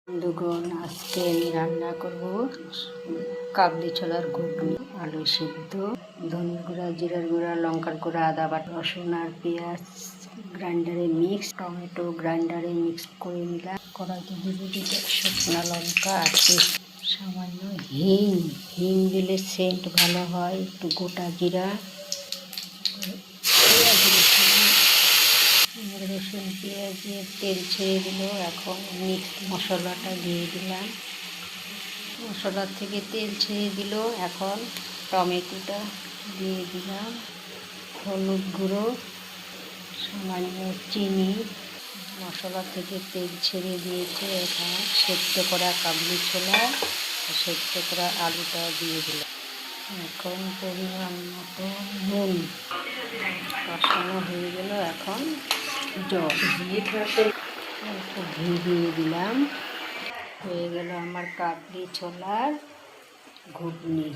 বন্ধুগণ, আজকে আমি রান্না করব কাবলি ছোলার ঘুগনি, আলু সিদ্ধ, ধনে গুঁড়া, জিরার গুঁড়া, লঙ্কার গুঁড়া, আদা বাটা, রসুন আর পেঁয়াজ গ্রাইন্ডারে মিক্স, টমেটো গ্রাইন্ডারে মিক্স করে নিলাম। কড়াইতে দিয়ে দিতে শুকনো লঙ্কা আর সামান্য হিং দিলে সেন্ট ভালো হয়। একটু গোটা জিরা, রসুন পেঁয়াজের তেল ছেড়ে দিল। এখন মিক্স মশলাটা দিয়ে দিলাম। মশলার থেকে তেল ছেড়ে দিল। এখন টমেটোটা দিয়ে দিলাম, হলুদ গুঁড়ো, সামান্য চিনি। মশলা থেকে তেল ছেড়ে দিয়েছে। এখন সেদ্ধ করা কাবলি ছোলা, সেদ্ধ করা আলুটা দিয়ে দিলাম। এখন পরিমাণ মতো নুন, কষানো হয়ে গেল। এখন জল একটু ঘি দিয়ে দিলাম। হয়ে গেল আমার কাবলি ছোলার ঘুগনি।